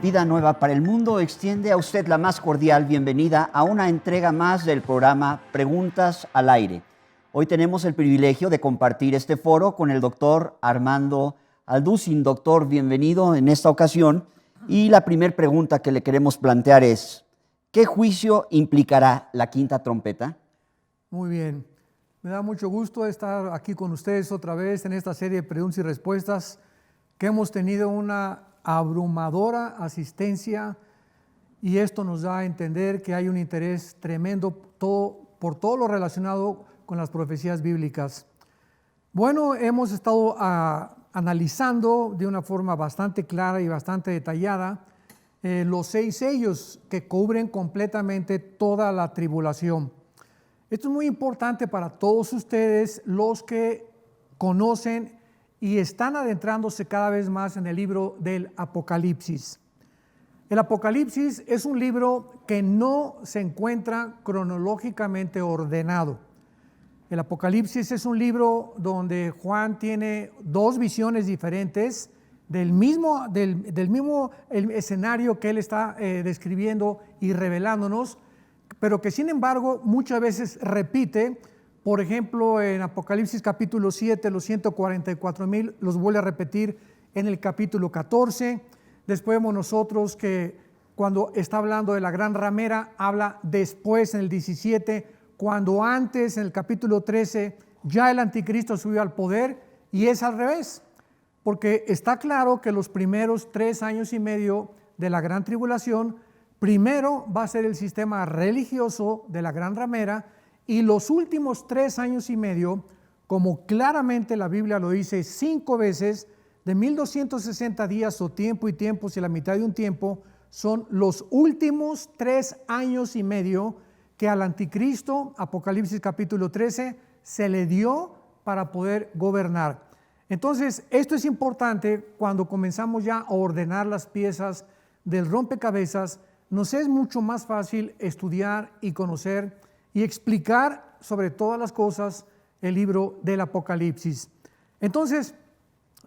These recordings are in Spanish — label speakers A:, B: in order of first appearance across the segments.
A: Vida Nueva para el Mundo extiende a usted la más cordial bienvenida a una entrega más del programa Preguntas al Aire. Hoy tenemos el privilegio de compartir este foro con el doctor Armando Alducin. Doctor, bienvenido en esta ocasión. Y la primera pregunta que le queremos plantear es, ¿qué juicio implicará la quinta trompeta?
B: Muy bien. Me da mucho gusto estar aquí con ustedes otra vez en esta serie de preguntas y respuestas que hemos tenido una abrumadora asistencia y esto nos da a entender que hay un interés tremendo por todo lo relacionado con las profecías bíblicas. Bueno, hemos estado analizando de una forma bastante clara y bastante detallada los 6 sellos que cubren completamente toda la tribulación. Esto es muy importante para todos ustedes, los que conocen y están adentrándose cada vez más en el libro del Apocalipsis. El Apocalipsis es un libro que no se encuentra cronológicamente ordenado. El Apocalipsis es un libro donde Juan tiene 2 visiones diferentes del mismo el escenario que él está describiendo y revelándonos, pero que sin embargo muchas veces repite. Por ejemplo, en Apocalipsis capítulo 7, los 144,000 los vuelve a repetir en el capítulo 14. Después vemos nosotros que cuando está hablando de la gran ramera, habla después en el 17, cuando antes en el capítulo 13 ya el anticristo subió al poder, y es al revés, porque está claro que los primeros 3 años y medio de la gran tribulación, primero va a ser el sistema religioso de la gran ramera, y los últimos 3 años y medio, como claramente la Biblia lo dice 5 veces, de 1260 días o tiempo y tiempos y la mitad de un tiempo, son los últimos 3 años y medio que al anticristo, Apocalipsis capítulo 13, se le dio para poder gobernar. Entonces, esto es importante cuando comenzamos ya a ordenar las piezas del rompecabezas. Nos es mucho más fácil estudiar y conocer y explicar sobre todas las cosas el libro del Apocalipsis. Entonces,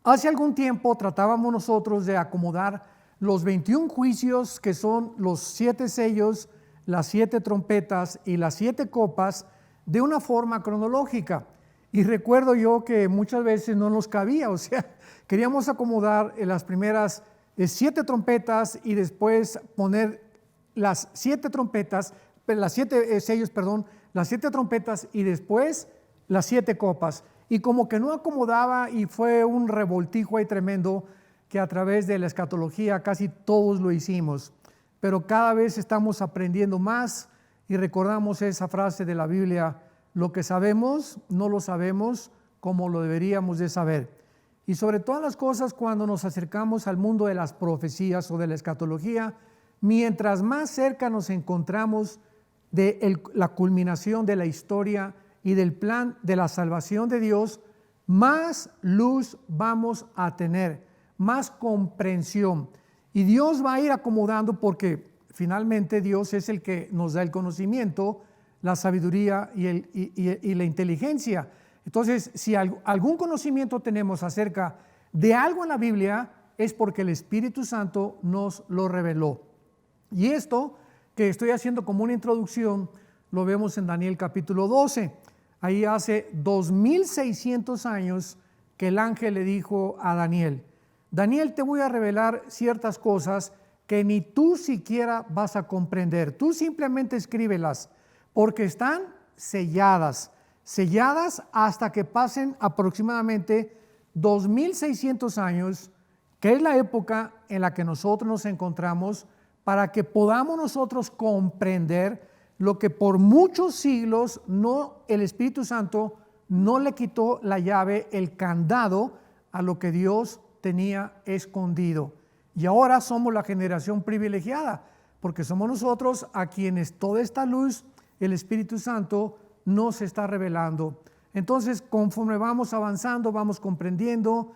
B: hace algún tiempo tratábamos nosotros de acomodar los 21 juicios que son los 7 sellos, las 7 trompetas y las 7 copas de una forma cronológica. Y recuerdo yo que muchas veces no nos cabía, o sea, queríamos acomodar las primeras 7 trompetas y después poner las 7 trompetas, las 7 sellos, perdón, las 7 trompetas y después las 7 copas. Y como que no acomodaba y fue un revoltijo ahí tremendo que a través de la escatología casi todos lo hicimos. Pero cada vez estamos aprendiendo más y recordamos esa frase de la Biblia: lo que sabemos no lo sabemos como lo deberíamos de saber. Y sobre todas las cosas, cuando nos acercamos al mundo de las profecías o de la escatología, mientras más cerca nos encontramos de la culminación de la historia y del plan de la salvación de Dios, más luz vamos a tener, más comprensión. Y Dios va a ir acomodando, porque finalmente Dios es el que nos da el conocimiento, la sabiduría y la inteligencia. Entonces, si algún conocimiento tenemos acerca de algo en la Biblia, es porque el Espíritu Santo nos lo reveló. Y esto que estoy haciendo como una introducción, lo vemos en Daniel capítulo 12. Ahí hace 2600 años que el ángel le dijo a Daniel: Daniel, te voy a revelar ciertas cosas que ni tú siquiera vas a comprender. Tú simplemente escríbelas, porque están selladas hasta que pasen aproximadamente 2600 años, que es la época en la que nosotros nos encontramos, para que podamos nosotros comprender lo que por muchos siglos el Espíritu Santo no le quitó la llave, el candado a lo que Dios tenía escondido. Y ahora somos la generación privilegiada, porque somos nosotros a quienes toda esta luz, el Espíritu Santo, nos está revelando. Entonces, conforme vamos avanzando, vamos comprendiendo.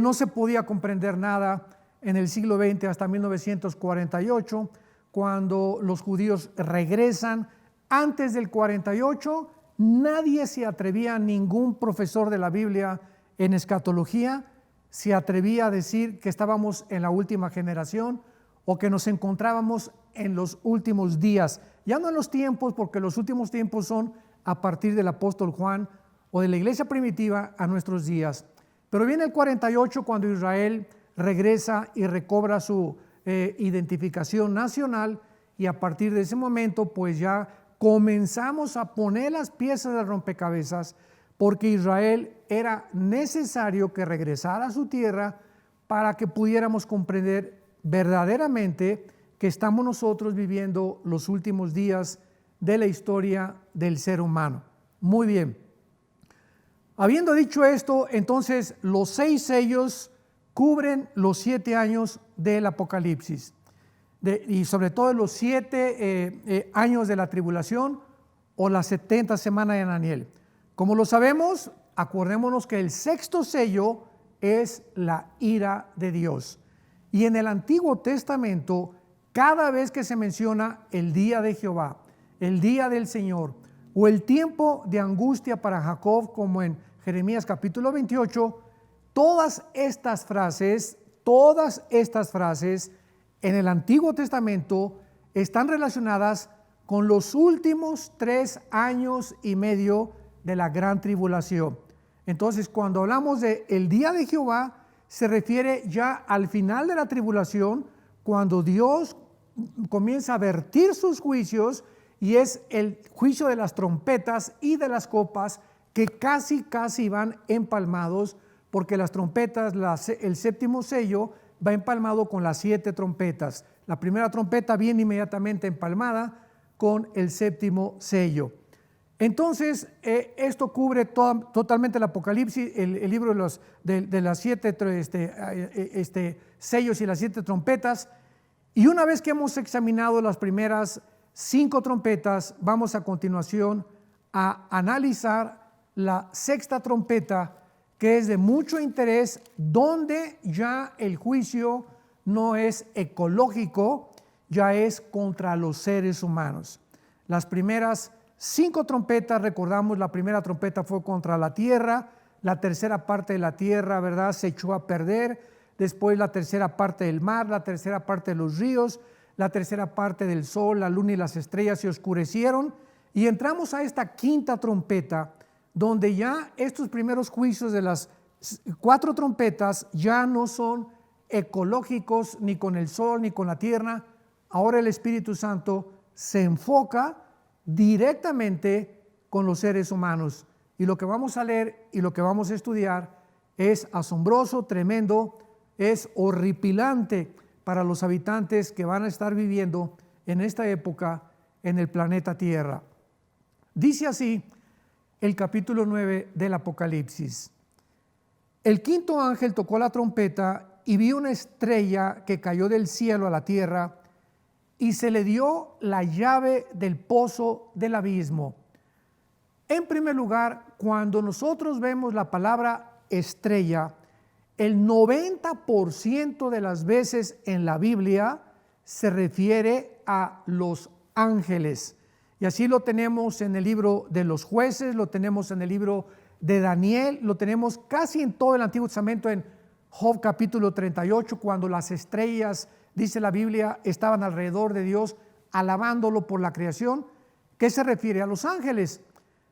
B: No se podía comprender nada en el siglo XX hasta 1948, cuando los judíos regresan. Antes del 48, nadie se atrevía, ningún profesor de la Biblia en escatología se atrevía a decir que estábamos en la última generación o que nos encontrábamos en los últimos días. Ya no en los tiempos, porque los últimos tiempos son a partir del apóstol Juan o de la iglesia primitiva a nuestros días. Pero viene el 48 cuando Israel regresa y recobra su identificación nacional, y a partir de ese momento pues ya comenzamos a poner las piezas del rompecabezas, porque Israel era necesario que regresara a su tierra para que pudiéramos comprender verdaderamente que estamos nosotros viviendo los últimos días de la historia del ser humano. Muy bien. Habiendo dicho esto, entonces los 6 sellos cubren los 7 años del Apocalipsis, y sobre todo los 7 años de la tribulación o las 70 semanas de Daniel. Como lo sabemos, acordémonos que el 6º sello es la ira de Dios. Y en el Antiguo Testamento, cada vez que se menciona el día de Jehová, el día del Señor, o el tiempo de angustia para Jacob, como en Jeremías capítulo 28, todas estas frases en el Antiguo Testamento están relacionadas con los últimos 3 años y medio de la gran tribulación. Entonces, cuando hablamos de el día de Jehová, se refiere ya al final de la tribulación, cuando Dios comienza a vertir sus juicios, y es el juicio de las trompetas y de las copas, que casi van empalmados, porque las trompetas, el 7º sello va empalmado con las 7 trompetas. La primera trompeta viene inmediatamente empalmada con el 7º sello. Entonces, esto cubre totalmente el Apocalipsis, el libro de las 7 sellos y las 7 trompetas. Y una vez que hemos examinado las primeras 5 trompetas, vamos a continuación a analizar la 6ª trompeta, que es de mucho interés, donde ya el juicio no es ecológico, ya es contra los seres humanos. Las primeras 5 trompetas, recordamos, la primera trompeta fue contra la tierra, la tercera parte de la tierra, ¿verdad?, se echó a perder, después la tercera parte del mar, la tercera parte de los ríos, la tercera parte del sol, la luna y las estrellas se oscurecieron, y entramos a esta 5ª trompeta, donde ya estos primeros juicios de las 4 trompetas ya no son ecológicos ni con el sol ni con la tierra. Ahora el Espíritu Santo se enfoca directamente con los seres humanos, y lo que vamos a leer y lo que vamos a estudiar es asombroso, tremendo, es horripilante para los habitantes que van a estar viviendo en esta época en el planeta Tierra. Dice así el capítulo 9 del Apocalipsis: el 5º ángel tocó la trompeta y vi una estrella que cayó del cielo a la tierra, y se le dio la llave del pozo del abismo. En primer lugar, cuando nosotros vemos la palabra estrella, el 90% de las veces en la Biblia se refiere a los ángeles. Y así lo tenemos en el libro de los Jueces, lo tenemos en el libro de Daniel, lo tenemos casi en todo el Antiguo Testamento, en Job capítulo 38, cuando las estrellas, dice la Biblia, estaban alrededor de Dios alabándolo por la creación, que se refiere a los ángeles.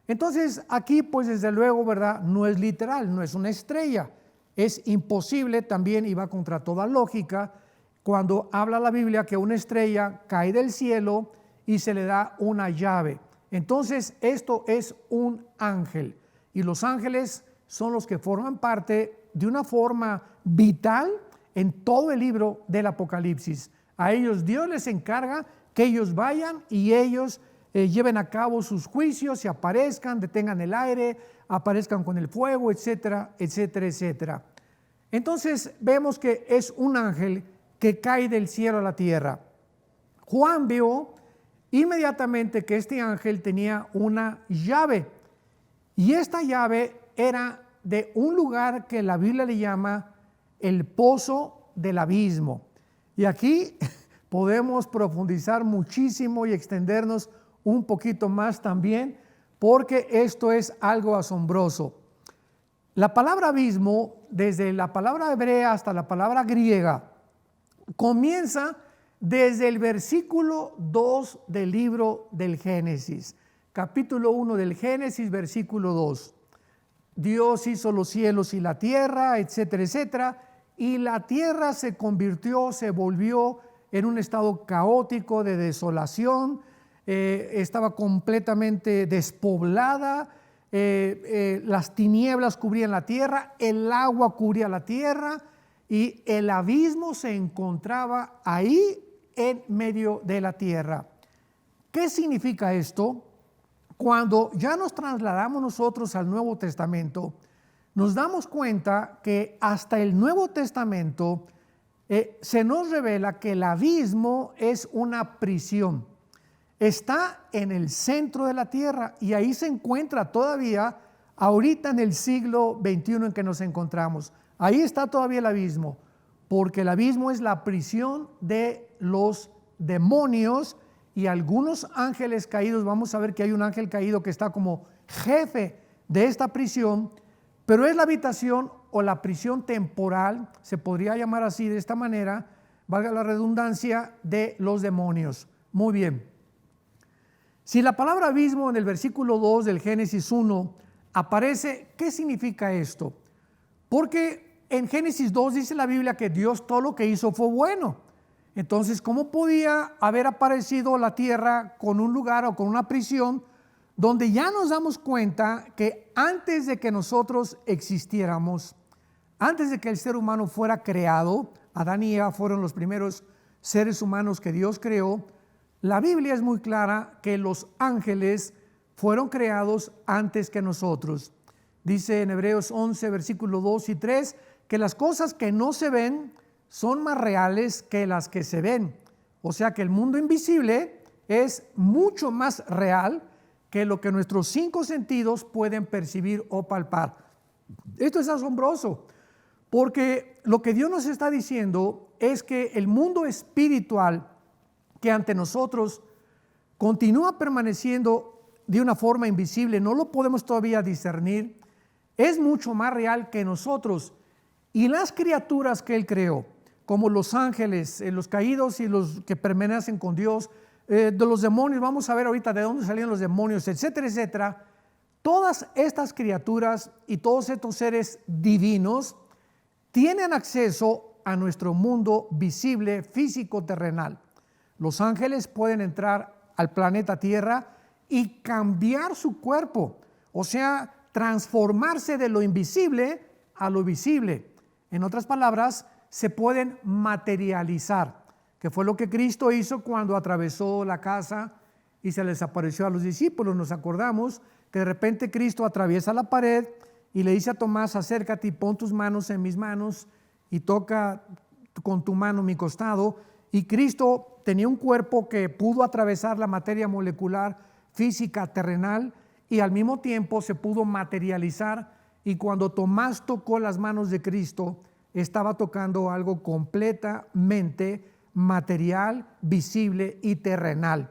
B: Entonces aquí pues desde luego, ¿verdad?, no es literal, no es una estrella. Es imposible también, y va contra toda lógica, cuando habla la Biblia que una estrella cae del cielo y se le da una llave. Entonces esto es un ángel, y los ángeles son los que forman parte de una forma vital en todo el libro del Apocalipsis. A ellos Dios les encarga que ellos vayan y ellos lleven a cabo sus juicios, se aparezcan, detengan el aire, aparezcan con el fuego, etcétera, etcétera, etcétera. Entonces vemos que es un ángel que cae del cielo a la tierra. Juan vio inmediatamente que este ángel tenía una llave, y esta llave era de un lugar que la Biblia le llama el pozo del abismo. Y aquí podemos profundizar muchísimo y extendernos un poquito más también, porque esto es algo asombroso. La palabra abismo, desde la palabra hebrea hasta la palabra griega, comienza desde el versículo 2 del libro del Génesis, capítulo 1 del Génesis, versículo 2. Dios hizo los cielos y la tierra, etcétera, etcétera, y la tierra se volvió en un estado caótico de desolación, estaba completamente despoblada, las tinieblas cubrían la tierra, el agua cubría la tierra y el abismo se encontraba ahí en medio de la tierra. ¿Qué significa esto? Cuando ya nos trasladamos nosotros al Nuevo Testamento, nos damos cuenta que hasta el Nuevo Testamento se nos revela que el abismo es una prisión. Está en el centro de la tierra y ahí se encuentra todavía, ahorita en el siglo XXI en que nos encontramos. Ahí está todavía el abismo, porque el abismo es la prisión de los demonios y algunos ángeles caídos. Vamos a ver que hay un ángel caído que está como jefe de esta prisión, pero es la habitación o la prisión temporal, se podría llamar así de esta manera, valga la redundancia, de los demonios. Muy bien. Si la palabra abismo en el versículo 2 del Génesis 1 aparece, ¿qué significa esto? Porque en Génesis 2 dice la Biblia que Dios todo lo que hizo fue bueno. Entonces, ¿cómo podía haber aparecido la tierra con un lugar o con una prisión donde ya nos damos cuenta que antes de que nosotros existiéramos, antes de que el ser humano fuera creado, Adán y Eva fueron los primeros seres humanos que Dios creó? La Biblia es muy clara que los ángeles fueron creados antes que nosotros. Dice en Hebreos 11, versículos 2 y 3, que las cosas que no se ven son más reales que las que se ven. O sea que el mundo invisible es mucho más real que lo que nuestros 5 sentidos pueden percibir o palpar. Esto es asombroso, porque lo que Dios nos está diciendo es que el mundo espiritual que ante nosotros continúa permaneciendo de una forma invisible, no lo podemos todavía discernir, es mucho más real que nosotros. Y las criaturas que Él creó, como los ángeles, los caídos y los que permanecen con Dios, de los demonios, vamos a ver ahorita de dónde salían los demonios, etcétera, etcétera. Todas estas criaturas y todos estos seres divinos tienen acceso a nuestro mundo visible, físico, terrenal. Los ángeles pueden entrar al planeta Tierra y cambiar su cuerpo, o sea, transformarse de lo invisible a lo visible. En otras palabras, se pueden materializar, que fue lo que Cristo hizo cuando atravesó la casa y se les apareció a los discípulos. Nos acordamos que de repente Cristo atraviesa la pared y le dice a Tomás: acércate y pon tus manos en mis manos y toca con tu mano mi costado. Y Cristo tenía un cuerpo que pudo atravesar la materia molecular, física, terrenal, y al mismo tiempo se pudo materializar. Y cuando Tomás tocó las manos de Cristo, estaba tocando algo completamente material, visible y terrenal.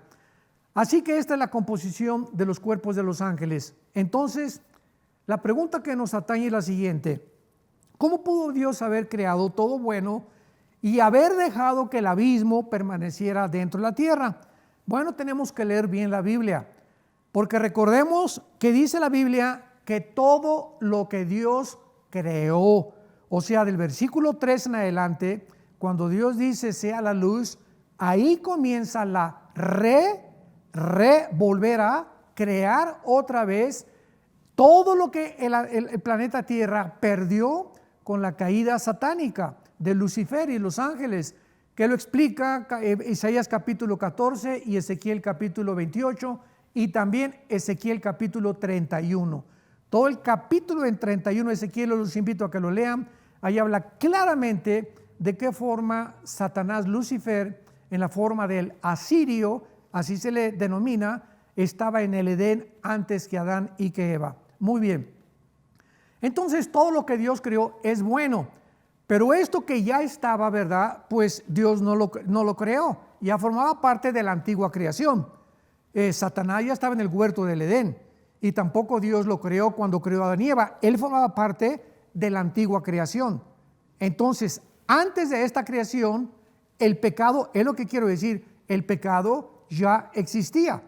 B: Así que esta es la composición de los cuerpos de los ángeles. Entonces, la pregunta que nos atañe es la siguiente: ¿cómo pudo Dios haber creado todo bueno y haber dejado que el abismo permaneciera dentro de la tierra? Bueno, tenemos que leer bien la Biblia, porque recordemos que dice la Biblia que todo lo que Dios creó, o sea, del versículo 3 en adelante, cuando Dios dice sea la luz, ahí comienza la volver a crear otra vez todo lo que el planeta Tierra perdió con la caída satánica de Lucifer y los ángeles, que lo explica Isaías capítulo 14 y Ezequiel capítulo 28 y también Ezequiel capítulo 31. Todo el capítulo en 31 de Ezequiel los invito a que lo lean. Ahí habla claramente de qué forma Satanás, Lucifer, en la forma del asirio, así se le denomina, estaba en el Edén antes que Adán y que Eva. Muy bien. Entonces todo lo que Dios creó es bueno, pero esto que ya estaba, ¿verdad? Pues Dios no lo creó, ya formaba parte de la antigua creación. Satanás ya estaba en el huerto del Edén y tampoco Dios lo creó cuando creó a Adán y Eva. Él formaba parte de la antigua creación. Entonces, antes de esta creación, el pecado, es lo que quiero decir, el pecado ya existía.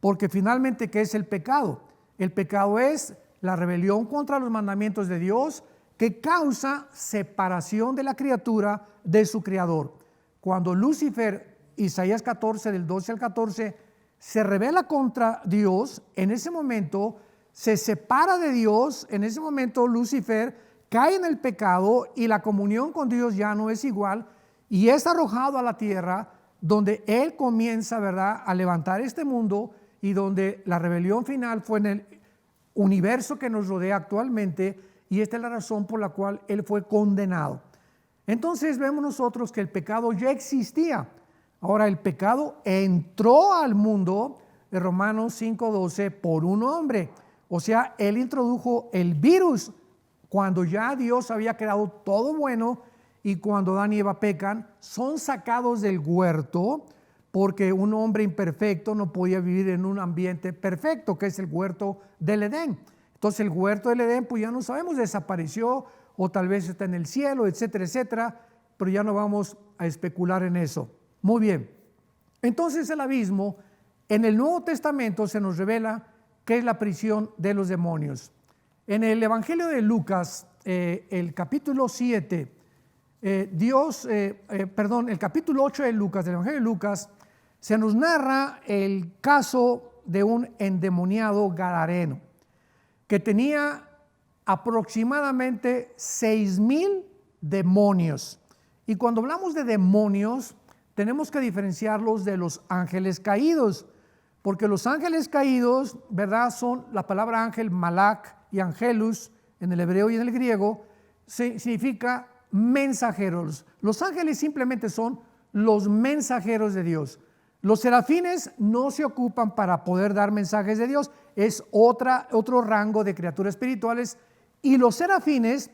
B: Porque finalmente, ¿qué es el pecado? El pecado es la rebelión contra los mandamientos de Dios que causa separación de la criatura de su creador. Cuando Lucifer, Isaías 14, del 12 al 14, se rebela contra Dios, en ese momento se separa de Dios, en ese momento Lucifer cae en el pecado y la comunión con Dios ya no es igual y es arrojado a la tierra donde él comienza, ¿verdad?, a levantar este mundo y donde la rebelión final fue en el universo que nos rodea actualmente, y esta es la razón por la cual él fue condenado. Entonces vemos nosotros que el pecado ya existía. Ahora el pecado entró al mundo, de Romanos 5:12, por un hombre. O sea, él introdujo el virus cuando ya Dios había creado todo bueno, y cuando Adán y Eva pecan, son sacados del huerto, porque un hombre imperfecto no podía vivir en un ambiente perfecto, que es el huerto del Edén. Entonces el huerto del Edén, pues ya no sabemos, desapareció, o tal vez está en el cielo, etcétera, etcétera, pero ya no vamos a especular en eso. Muy bien. Entonces el abismo, en el Nuevo Testamento se nos revela que es la prisión de los demonios. En el Evangelio de Lucas, el capítulo 7, el capítulo 8 de Lucas, del Evangelio de Lucas, se nos narra el caso de un endemoniado gadareno que tenía aproximadamente 6,000 demonios. Y cuando hablamos de demonios, tenemos que diferenciarlos de los ángeles caídos, porque los ángeles caídos, ¿verdad?, son la palabra ángel, malak y angelus, en el hebreo y en el griego, significa mensajeros. Los ángeles simplemente son los mensajeros de Dios. Los serafines no se ocupan para poder dar mensajes de Dios, es otro rango de criaturas espirituales, y los serafines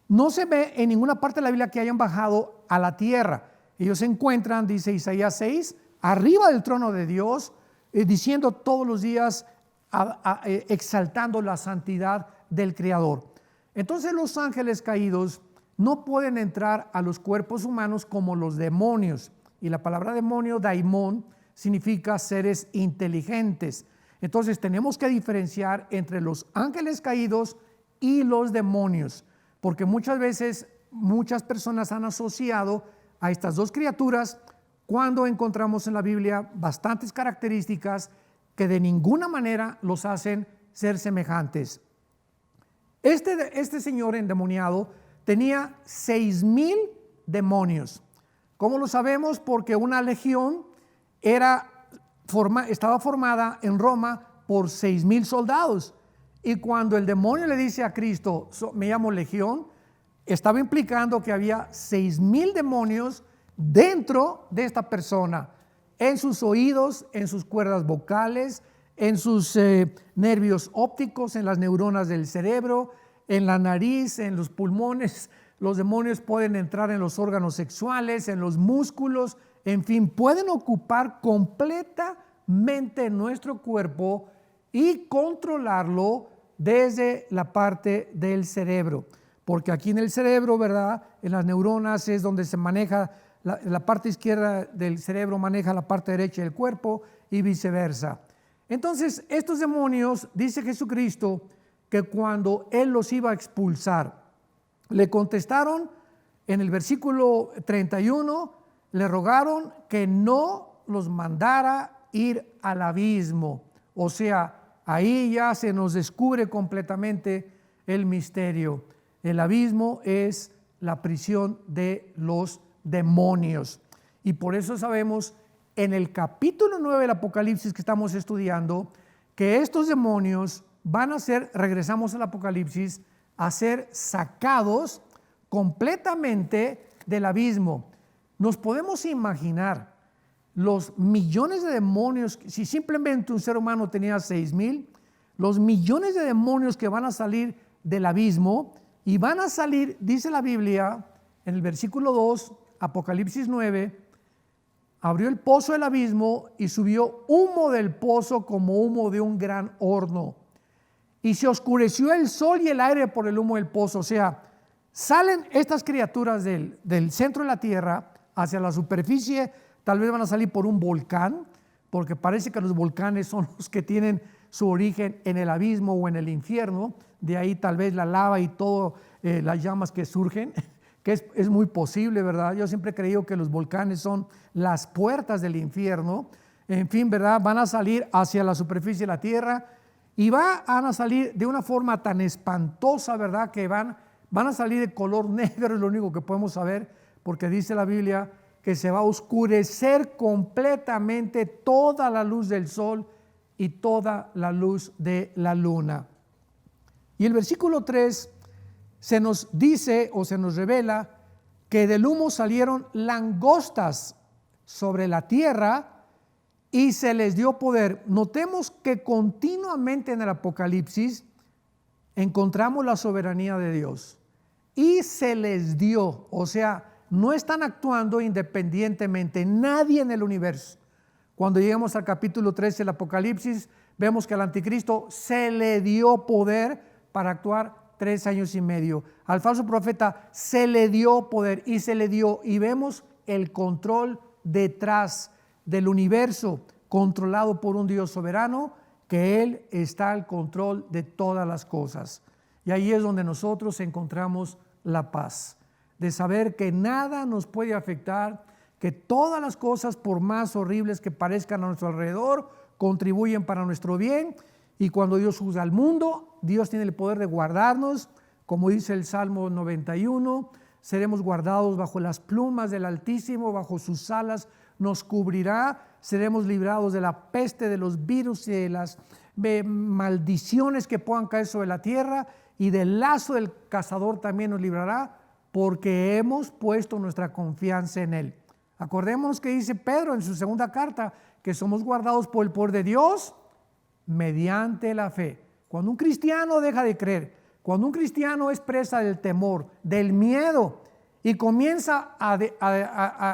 B: no se ve en ninguna parte de la Biblia que hayan bajado a la tierra. Ellos se encuentran, dice Isaías 6, arriba del trono de Dios, diciendo todos los días, exaltando la santidad del Creador. Entonces los ángeles caídos no pueden entrar a los cuerpos humanos como los demonios. Y la palabra demonio, daimón, significa seres inteligentes. Entonces tenemos que diferenciar entre los ángeles caídos y los demonios, porque muchas veces muchas personas han asociado a estas dos criaturas cuando encontramos en la Biblia bastantes características que de ninguna manera los hacen ser semejantes. Este señor endemoniado tenía 6,000 demonios. ¿Cómo lo sabemos? Porque una legión estaba formada en Roma por 6,000 soldados. Y cuando el demonio le dice a Cristo, me llamo legión, estaba implicando que había 6,000 demonios dentro de esta persona, en sus oídos, en sus cuerdas vocales, en sus nervios ópticos, en las neuronas del cerebro, en la nariz, en los pulmones. Los demonios pueden entrar en los órganos sexuales, en los músculos, en fin, pueden ocupar completamente nuestro cuerpo y controlarlo desde la parte del cerebro. Porque aquí en el cerebro, ¿verdad?, en las neuronas es donde se maneja, la parte izquierda del cerebro maneja la parte derecha del cuerpo y viceversa. Entonces, estos demonios, dice Jesucristo, que cuando Él los iba a expulsar, le contestaron en el versículo 31, le rogaron que no los mandara ir al abismo. O sea, ahí ya se nos descubre completamente el misterio. El abismo es la prisión de los demonios. Y por eso sabemos en el capítulo 9 del Apocalipsis que estamos estudiando, que estos demonios van a ser, regresamos al Apocalipsis, a ser sacados completamente del abismo. Nos podemos imaginar los millones de demonios, si simplemente un ser humano tenía 6,000, los millones de demonios que van a salir del abismo, y van a salir, dice la Biblia, en el versículo 2, Apocalipsis 9, abrió el pozo del abismo y subió humo del pozo como humo de un gran horno. Y se oscureció el sol y el aire por el humo del pozo. O sea, salen estas criaturas del centro de la tierra, hacia la superficie, tal vez van a salir por un volcán, porque parece que los volcanes son los que tienen su origen en el abismo o en el infierno, de ahí tal vez la lava y todas las llamas que surgen, que es muy posible, ¿verdad? Yo siempre he creído que los volcanes son las puertas del infierno, en fin, ¿verdad? Van a salir hacia la superficie de la tierra y van a salir de una forma tan espantosa, ¿verdad? Que van a salir de color negro, es lo único que podemos saber, porque dice la Biblia que se va a oscurecer completamente toda la luz del sol y toda la luz de la luna. Y el versículo 3 se nos dice o se nos revela que del humo salieron langostas sobre la tierra y se les dio poder. Notemos que continuamente en el Apocalipsis encontramos la soberanía de Dios. Y se les dio, o sea, no están actuando independientemente, nadie en el universo. Cuando llegamos al capítulo 13 del Apocalipsis, vemos que al anticristo se le dio poder para actuar 3 años y medio. Al falso profeta se le dio poder y se le dio, y vemos el control detrás del universo, controlado por un Dios soberano, que Él está al control de todas las cosas. Y ahí es donde nosotros encontramos la paz, de saber que nada nos puede afectar, que todas las cosas, por más horribles que parezcan a nuestro alrededor, contribuyen para nuestro bien. Y cuando Dios juzga al mundo, Dios tiene el poder de guardarnos, como dice el Salmo 91, seremos guardados bajo las plumas del Altísimo, bajo sus alas nos cubrirá, seremos librados de la peste, de los virus y de las maldiciones que puedan caer sobre la tierra, y del lazo del cazador también nos librará, porque hemos puesto nuestra confianza en Él. Acordémonos que dice Pedro en su segunda carta, que somos guardados por el poder de Dios mediante la fe. Cuando un cristiano deja de creer, cuando un cristiano es presa del temor, del miedo, y comienza a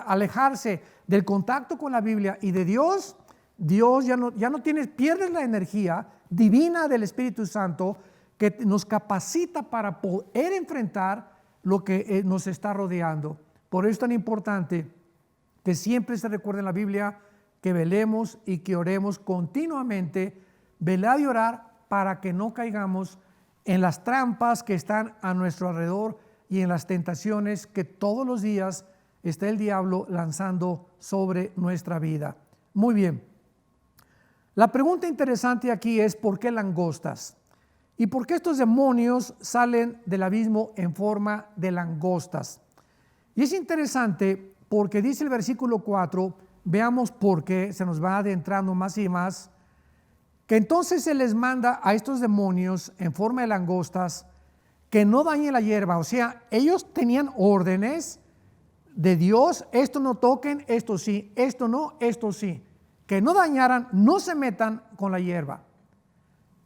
B: alejarse del contacto con la Biblia y de Dios, Dios ya no tiene, pierdes la energía divina del Espíritu Santo que nos capacita para poder enfrentar lo que nos está rodeando. Por eso es tan importante que siempre se recuerde en la Biblia que velemos y que oremos continuamente, velar y orar para que no caigamos en las trampas que están a nuestro alrededor y en las tentaciones que todos los días está el diablo lanzando sobre nuestra vida. Muy bien. La pregunta interesante aquí es: ¿por qué langostas? ¿Y por qué estos demonios salen del abismo en forma de langostas? Y es interesante porque dice el versículo 4, veamos por qué, se nos va adentrando más y más, que entonces se les manda a estos demonios en forma de langostas que no dañen la hierba. O sea, ellos tenían órdenes de Dios: esto no toquen, esto sí, esto no, esto sí. Que no dañaran, no se metan con la hierba,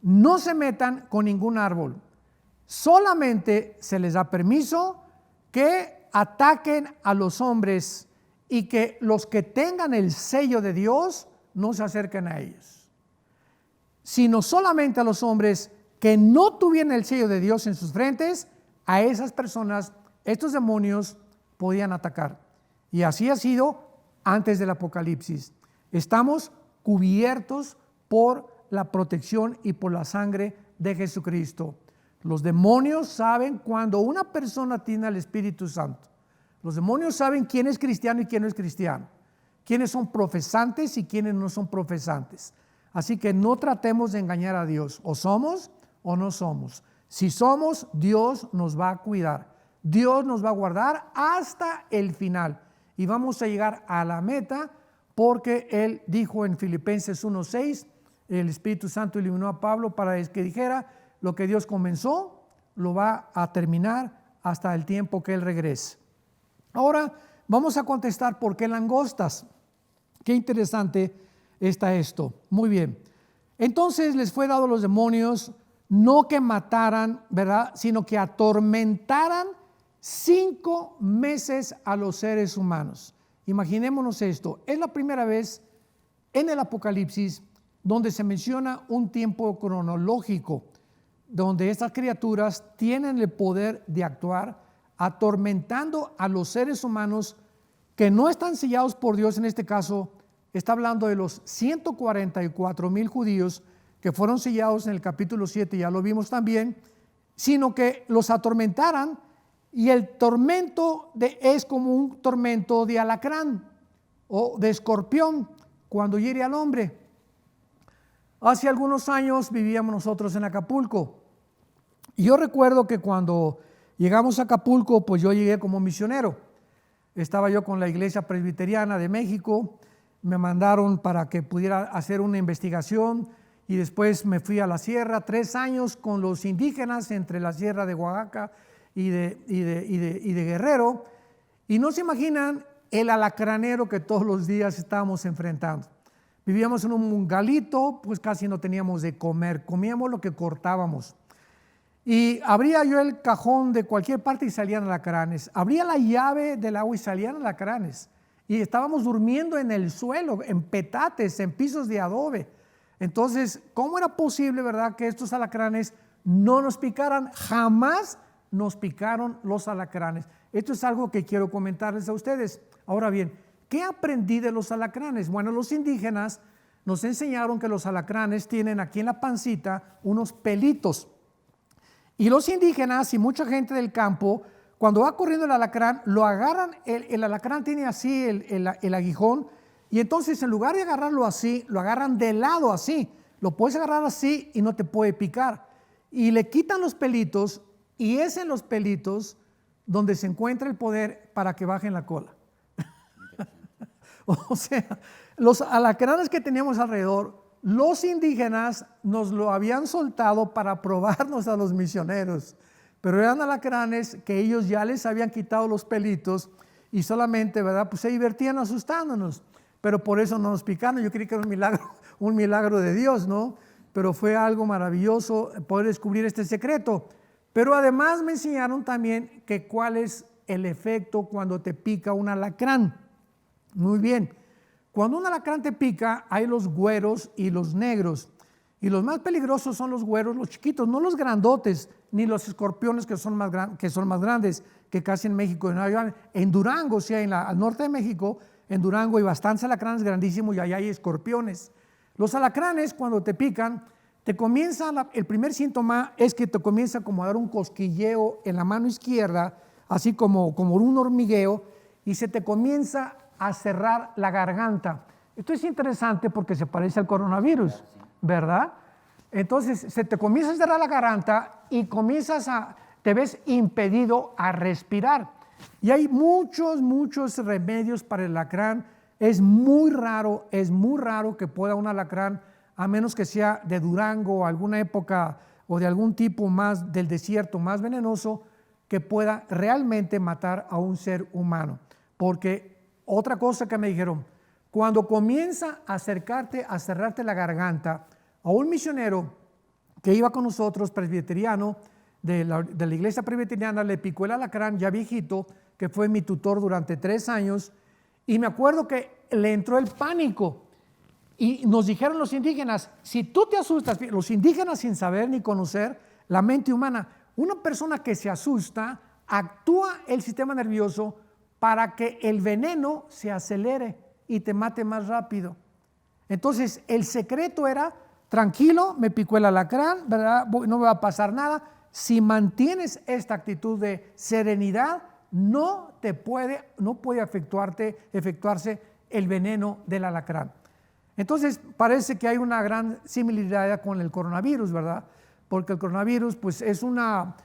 B: no se metan con ningún árbol. Solamente se les da permiso que ataquen a los hombres y que los que tengan el sello de Dios no se acerquen a ellos, sino solamente a los hombres que no tuvieran el sello de Dios en sus frentes. A esas personas, estos demonios podían atacar. Y así ha sido antes del Apocalipsis. Estamos cubiertos por la protección y por la sangre de Jesucristo. Los demonios saben cuando una persona tiene al Espíritu Santo. Los demonios saben quién es cristiano y quién no es cristiano, quiénes son profesantes y quiénes no son profesantes. Así que no tratemos de engañar a Dios. O somos o no somos. Si somos, Dios nos va a cuidar. Dios nos va a guardar hasta el final. Y vamos a llegar a la meta, porque Él dijo en Filipenses 1:6, el Espíritu Santo iluminó a Pablo para que dijera: lo que Dios comenzó, lo va a terminar hasta el tiempo que Él regrese. Ahora vamos a contestar por qué langostas. Qué interesante está esto. Muy bien. Entonces les fue dado a los demonios no que mataran, ¿verdad?, sino que atormentaran 5 meses a los seres humanos. Imaginémonos esto. Es la primera vez en el Apocalipsis donde se menciona un tiempo cronológico, donde estas criaturas tienen el poder de actuar atormentando a los seres humanos que no están sellados por Dios, en este caso está hablando de los 144,000 judíos que fueron sellados en el capítulo 7, ya lo vimos también, sino que los atormentaran, y el tormento es como un tormento de alacrán o de escorpión cuando hiere al hombre. Hace algunos años vivíamos nosotros en Acapulco, y yo recuerdo que cuando llegamos a Acapulco, pues yo llegué como misionero. Estaba yo con la Iglesia Presbiteriana de México, me mandaron para que pudiera hacer una investigación, y después me fui a la sierra, 3 años con los indígenas entre la sierra de Oaxaca y de Guerrero, y no se imaginan el alacranero que todos los días estábamos enfrentando. Vivíamos en un mungalito, pues casi no teníamos de comer, comíamos lo que cortábamos. Y abría yo el cajón de cualquier parte y salían alacranes. Abría la llave del agua y salían alacranes. Y estábamos durmiendo en el suelo, en petates, en pisos de adobe. Entonces, ¿cómo era posible, verdad, que estos alacranes no nos picaran? Jamás nos picaron los alacranes. Esto es algo que quiero comentarles a ustedes. Ahora bien, ¿qué aprendí de los alacranes? Bueno, los indígenas nos enseñaron que los alacranes tienen aquí en la pancita unos pelitos. Y los indígenas y mucha gente del campo, cuando va corriendo el alacrán, lo agarran, el alacrán tiene así el aguijón, y entonces en lugar de agarrarlo así, lo agarran de lado así. Lo puedes agarrar así y no te puede picar. Y le quitan los pelitos, y es en los pelitos donde se encuentra el poder para que bajen la cola. O sea, los alacranes que teníamos alrededor, los indígenas nos lo habían soltado para probarnos a los misioneros, pero eran alacranes que ellos ya les habían quitado los pelitos y solamente, ¿verdad?, pues se divertían asustándonos, pero por eso no nos picaron. Yo creí que era un milagro de Dios, ¿no? Pero fue algo maravilloso poder descubrir este secreto. Pero además me enseñaron también que cuál es el efecto cuando te pica un alacrán. Muy bien. Cuando un alacrán te pica, hay los güeros y los negros. Y los más peligrosos son los güeros, los chiquitos, no los grandotes, ni los escorpiones que son más grandes, que casi en México. En Durango, sí, al norte de México, en Durango hay bastantes alacranes grandísimos y allá hay escorpiones. Los alacranes, cuando te pican, el primer síntoma es que te comienza como a dar un cosquilleo en la mano izquierda, así como un hormigueo, y se te comienza a cerrar la garganta. Esto es interesante porque se parece al coronavirus, ¿verdad? Entonces se te comienza a cerrar la garganta y te ves impedido a respirar. Y hay muchos remedios para el alacrán. Es muy raro que pueda un alacrán, a menos que sea de Durango o alguna época o de algún tipo más del desierto más venenoso, que pueda realmente matar a un ser humano. Porque otra cosa que me dijeron, cuando comienza a acercarte, a cerrarte la garganta, a un misionero que iba con nosotros, presbiteriano, de la iglesia presbiteriana, le picó el alacrán, ya viejito, que fue mi tutor durante 3 años, y me acuerdo que le entró el pánico, y nos dijeron los indígenas, si tú te asustas, los indígenas sin saber ni conocer la mente humana, una persona que se asusta, actúa el sistema nervioso para que el veneno se acelere y te mate más rápido. Entonces el secreto era, tranquilo, me picó el alacrán, ¿verdad?, no me va a pasar nada. Si mantienes esta actitud de serenidad, no puede efectuarse el veneno del alacrán. Entonces parece que hay una gran similaridad con el coronavirus, ¿verdad? Porque el coronavirus pues es una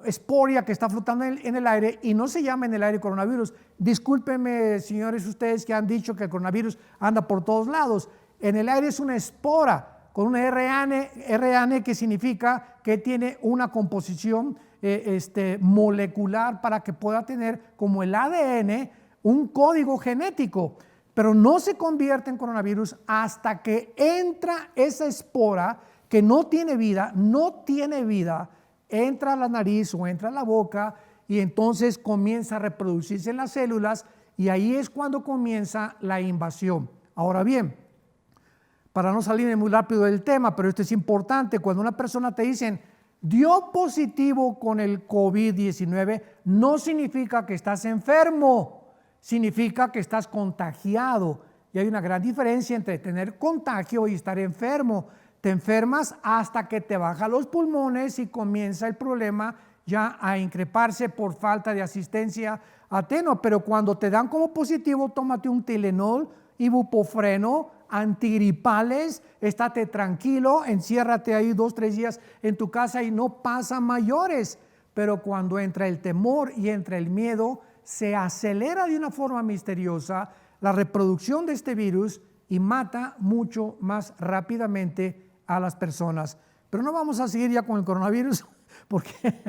B: esporia que está flotando en el aire, y no se llama en el aire coronavirus. Discúlpenme, señores, ustedes que han dicho que el coronavirus anda por todos lados. En el aire es una espora con una RNA que significa que tiene una composición molecular para que pueda tener, como el ADN, un código genético, pero no se convierte en coronavirus hasta que entra esa espora que no tiene vida, entra a la nariz o entra a la boca, y entonces comienza a reproducirse en las células, y ahí es cuando comienza la invasión. Ahora bien, para no salirme muy rápido del tema, pero esto es importante, cuando una persona te dicen, dio positivo con el COVID-19 no significa que estás enfermo, significa que estás contagiado. Y hay una gran diferencia entre tener contagio y estar enfermo. Te enfermas hasta que te bajan los pulmones y comienza el problema ya a increparse por falta de asistencia a Teno. Pero cuando te dan como positivo, tómate un Tylenol, ibuprofeno, antigripales, estate tranquilo, enciérrate ahí 2-3 días en tu casa y no pasa mayores. Pero cuando entra el temor y entra el miedo, se acelera de una forma misteriosa la reproducción de este virus y mata mucho más rápidamente a las personas. Pero no vamos a seguir ya con el coronavirus porque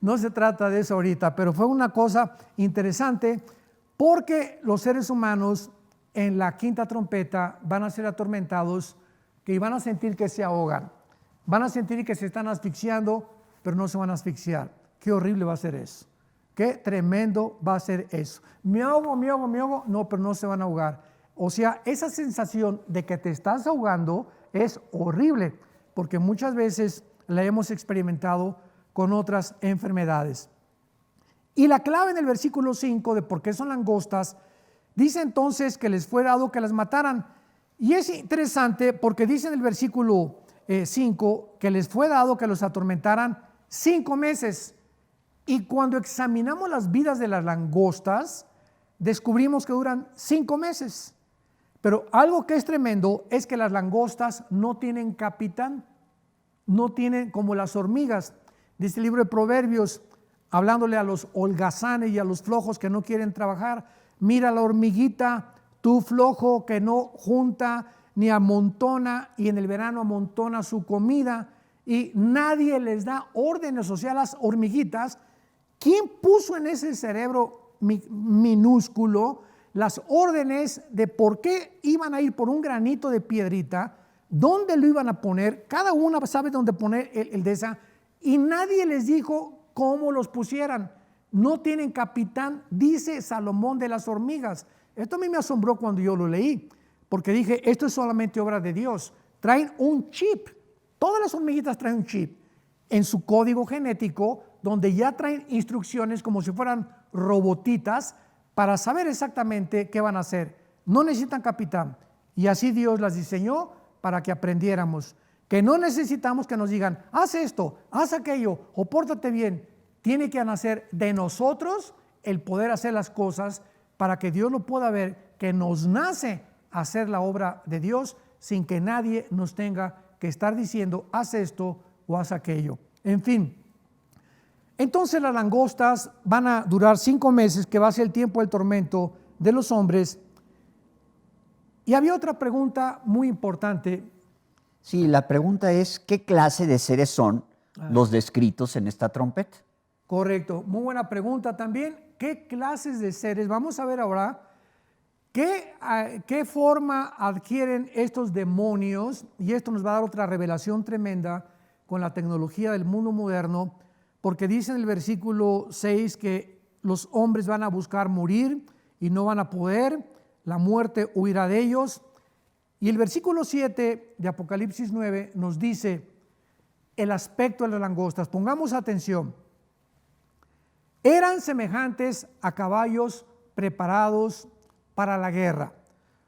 B: no se trata de eso ahorita, pero fue una cosa interesante porque los seres humanos en la quinta trompeta van a ser atormentados y van a sentir que se ahogan, van a sentir que se están asfixiando, pero no se van a asfixiar. Qué horrible va a ser eso, qué tremendo va a ser eso. Me ahogo, no, pero no se van a ahogar. O sea, esa sensación de que te estás ahogando es horrible, porque muchas veces la hemos experimentado con otras enfermedades. Y la clave en el versículo 5 de por qué son langostas, dice entonces que les fue dado que las mataran. Y es interesante porque dice en el versículo 5 que les fue dado que los atormentaran 5 meses. Y cuando examinamos las vidas de las langostas, descubrimos que duran 5 meses. Pero algo que es tremendo es que las langostas no tienen capitán, no tienen como las hormigas. Dice el libro de Proverbios, hablándole a los holgazanes y a los flojos que no quieren trabajar: mira la hormiguita, tú flojo que no junta ni amontona, y en el verano amontona su comida, y nadie les da órdenes. O sea, las hormiguitas, ¿quién puso en ese cerebro minúsculo las órdenes de por qué iban a ir por un granito de piedrita, dónde lo iban a poner? Cada una sabe dónde poner el de esa, y nadie les dijo cómo los pusieran. No tienen capitán, dice Salomón de las hormigas. Esto a mí me asombró cuando yo lo leí, porque dije, esto es solamente obra de Dios. Traen un chip, todas las hormiguitas traen un chip en su código genético, donde ya traen instrucciones como si fueran robotitas para saber exactamente qué van a hacer. No necesitan capitán, y así Dios las diseñó para que aprendiéramos, que no necesitamos que nos digan, haz esto, haz aquello, o pórtate bien. Tiene que nacer de nosotros el poder hacer las cosas para que Dios lo pueda ver, que nos nace hacer la obra de Dios sin que nadie nos tenga que estar diciendo, haz esto o haz aquello. En fin, entonces las langostas van a durar 5 meses, que va a ser el tiempo del tormento de los hombres. Y había otra pregunta muy importante.
A: Sí, la pregunta es, ¿qué clase de seres son los descritos en esta trompeta?
B: Correcto, muy buena pregunta también. ¿Qué clases de seres? Vamos a ver ahora qué forma adquieren estos demonios, y esto nos va a dar otra revelación tremenda con la tecnología del mundo moderno, porque dice en el versículo 6 que los hombres van a buscar morir y no van a poder, la muerte huirá de ellos. Y el versículo 7 de Apocalipsis 9 nos dice el aspecto de las langostas. Pongamos atención. Eran semejantes a caballos preparados para la guerra.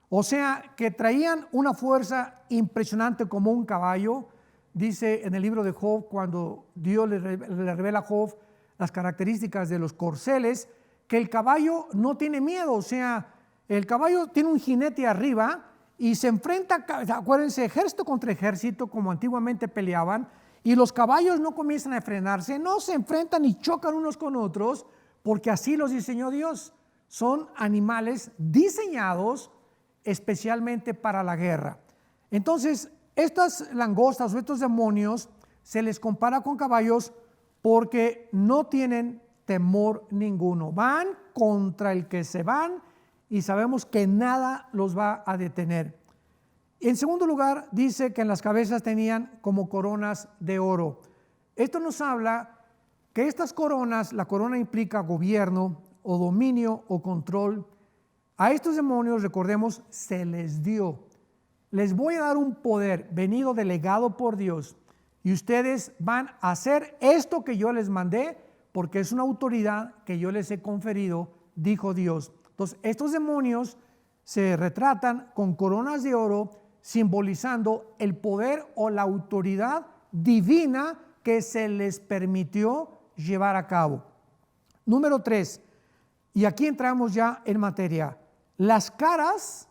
B: O sea, que traían una fuerza impresionante como un caballo. Dice en el libro de Job, cuando Dios le revela a Job las características de los corceles, que el caballo no tiene miedo. O sea, el caballo tiene un jinete arriba y se enfrenta, acuérdense, ejército contra ejército, como antiguamente peleaban, y los caballos no comienzan a frenarse, no se enfrentan y chocan unos con otros, porque así los diseñó Dios. Son animales diseñados especialmente para la guerra. Entonces, estas langostas o estos demonios se les compara con caballos porque no tienen temor ninguno. Van contra el que se van y sabemos que nada los va a detener. En segundo lugar, dice que en las cabezas tenían como coronas de oro. Esto nos habla que estas coronas, la corona implica gobierno o dominio o control. A estos demonios, recordemos, se les dio. Les voy a dar un poder venido delegado por Dios, y ustedes van a hacer esto que yo les mandé, porque es una autoridad que yo les he conferido, dijo Dios. Entonces, estos demonios se retratan con coronas de oro, simbolizando el poder o la autoridad divina que se les permitió llevar a cabo. Número 3, y aquí entramos ya en materia, las caras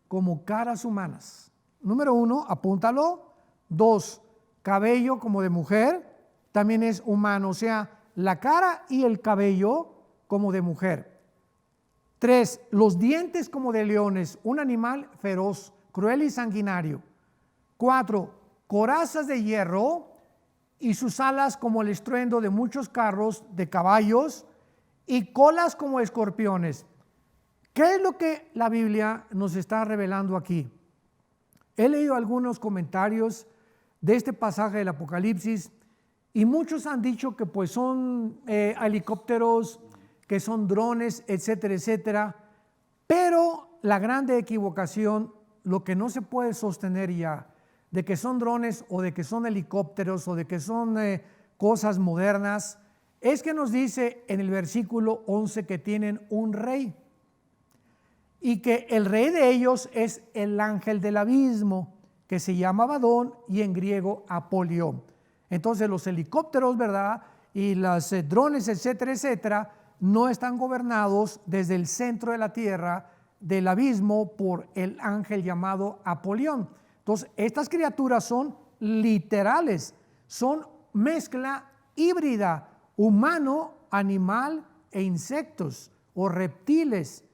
B: como caras humanas. Número 1, apúntalo. 2, cabello como de mujer, también es humano, o sea, la cara y el cabello como de mujer. 3, los dientes como de leones, un animal feroz, cruel y sanguinario. 4, corazas de hierro y sus alas como el estruendo de muchos carros de caballos y colas como escorpiones. ¿Qué es lo que la Biblia nos está revelando aquí? He leído algunos comentarios de este pasaje del Apocalipsis y muchos han dicho que pues son helicópteros, que son drones, etcétera, etcétera, pero la grande equivocación, lo que no se puede sostener ya, de que son drones o de que son helicópteros o de que son cosas modernas, es que nos dice en el versículo 11 que tienen un rey y que el rey de ellos es el ángel del abismo, que se llama Abadón y en griego Apolión. Entonces los helicópteros, ¿verdad? Y los drones, etcétera, etcétera, no están gobernados desde el centro de la tierra del abismo por el ángel llamado Apolión. Entonces, estas criaturas son literales, son mezcla híbrida, humano, animal e insectos o reptiles.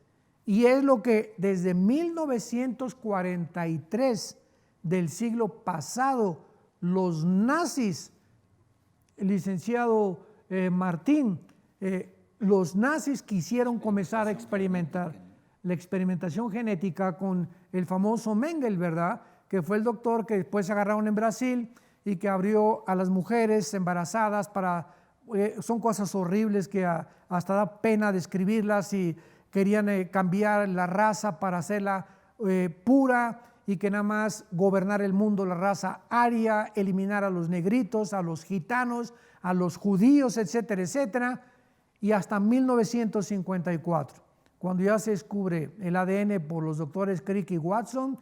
B: Y es lo que desde 1943 del siglo pasado, los nazis, el licenciado Martín, los nazis quisieron comenzar a experimentar la experimentación genética con el famoso Mengele, ¿verdad? Que fue el doctor que después agarraron en Brasil y que abrió a las mujeres embarazadas para, son cosas horribles que hasta da pena describirlas, y querían cambiar la raza para hacerla pura y que nada más gobernar el mundo la raza aria, eliminar a los negritos, a los gitanos, a los judíos, etcétera, etcétera. Y hasta 1954, cuando ya se descubre el ADN por los doctores Crick y Watson,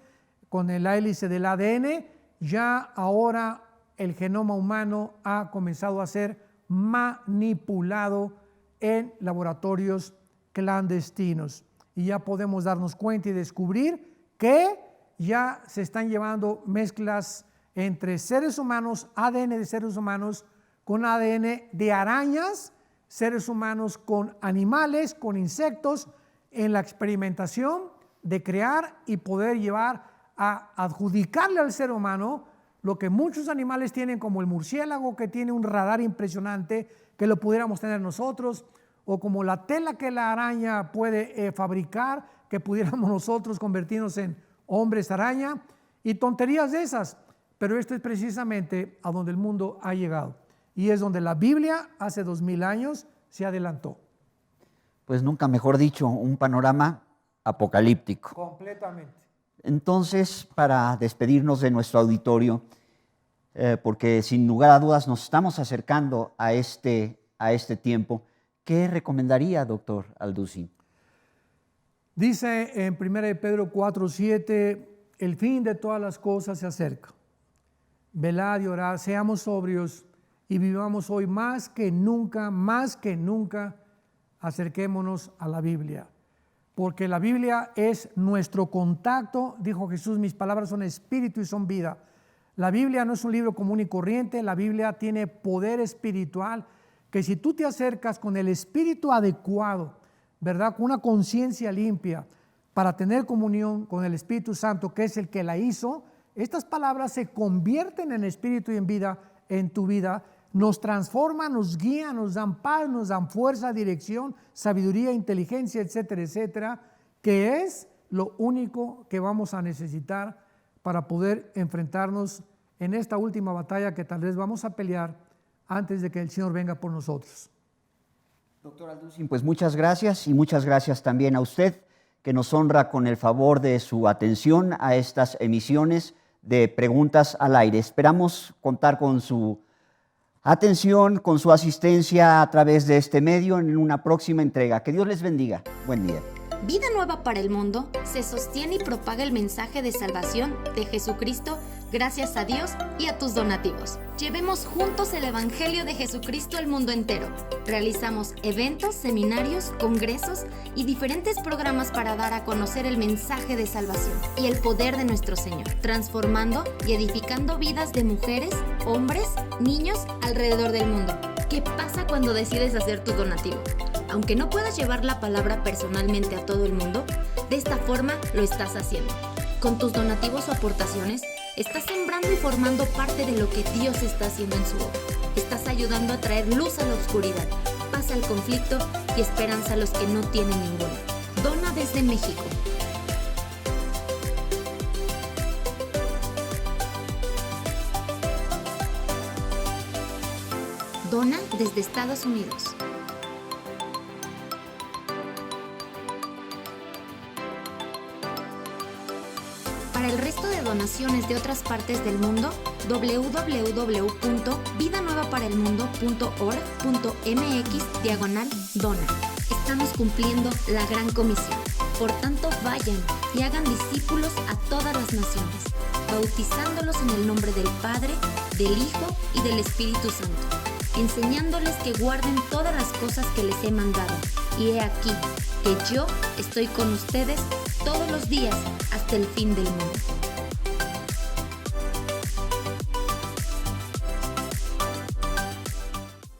B: con el hélice del ADN, ya ahora el genoma humano ha comenzado a ser manipulado en laboratorios clandestinos. Y ya podemos darnos cuenta y descubrir que ya se están llevando mezclas entre seres humanos, ADN de seres humanos, con ADN de arañas, seres humanos con animales, con insectos, en la experimentación de crear y poder llevar a adjudicarle al ser humano lo que muchos animales tienen, como el murciélago, que tiene un radar impresionante, que lo pudiéramos tener nosotros, o como la tela que la araña puede fabricar, que pudiéramos nosotros convertirnos en hombres araña, y tonterías de esas. Pero esto es precisamente a donde el mundo ha llegado, y es donde la Biblia hace 2000 años se adelantó.
A: Pues nunca mejor dicho, un panorama apocalíptico.
B: Completamente.
A: Entonces, para despedirnos de nuestro auditorio, porque sin lugar a dudas nos estamos acercando a este tiempo, ¿qué recomendaría, doctor Alducin?
B: Dice en 1 Pedro 4:7, el fin de todas las cosas se acerca. Velad y orad, seamos sobrios y vivamos hoy más que nunca, acerquémonos a la Biblia. Porque la Biblia es nuestro contacto, dijo Jesús, mis palabras son espíritu y son vida. La Biblia no es un libro común y corriente, la Biblia tiene poder espiritual, que si tú te acercas con el espíritu adecuado, ¿verdad? Con una conciencia limpia, para tener comunión con el Espíritu Santo, que es el que la hizo, estas palabras se convierten en espíritu y en vida en tu vida, nos transforman, nos guían, nos dan paz, nos dan fuerza, dirección, sabiduría, inteligencia, etcétera, etcétera, que es lo único que vamos a necesitar para poder enfrentarnos en esta última batalla que tal vez vamos a pelear antes de que el Señor venga por nosotros.
A: Doctor Alducin, pues muchas gracias, y muchas gracias también a usted, que nos honra con el favor de su atención a estas emisiones de Preguntas al Aire. Esperamos contar con su atención, con su asistencia a través de este medio en una próxima entrega. Que Dios les bendiga. Buen día.
C: Vida Nueva para el Mundo se sostiene y propaga el mensaje de salvación de Jesucristo gracias a Dios y a tus donativos. Llevemos juntos el Evangelio de Jesucristo al mundo entero. Realizamos eventos, seminarios, congresos y diferentes programas para dar a conocer el mensaje de salvación y el poder de nuestro Señor, transformando y edificando vidas de mujeres, hombres, niños alrededor del mundo. ¿Qué pasa cuando decides hacer tu donativo? Aunque no puedas llevar la palabra personalmente a todo el mundo, de esta forma lo estás haciendo. Con tus donativos o aportaciones, estás sembrando y formando parte de lo que Dios está haciendo en su obra. Estás ayudando a traer luz a la oscuridad, paz al conflicto y esperanza a los que no tienen ninguna. Dona desde México. Dona desde Estados Unidos. Para el resto de donaciones de otras partes del mundo, www.vidanuevaparelmundo.org.mx/dona. Estamos cumpliendo la gran comisión. Por tanto, vayan y hagan discípulos a todas las naciones, bautizándolos en el nombre del Padre, del Hijo y del Espíritu Santo, enseñándoles que guarden todas las cosas que les he mandado. Y he aquí que yo estoy con ustedes todos los días hasta el fin del mundo.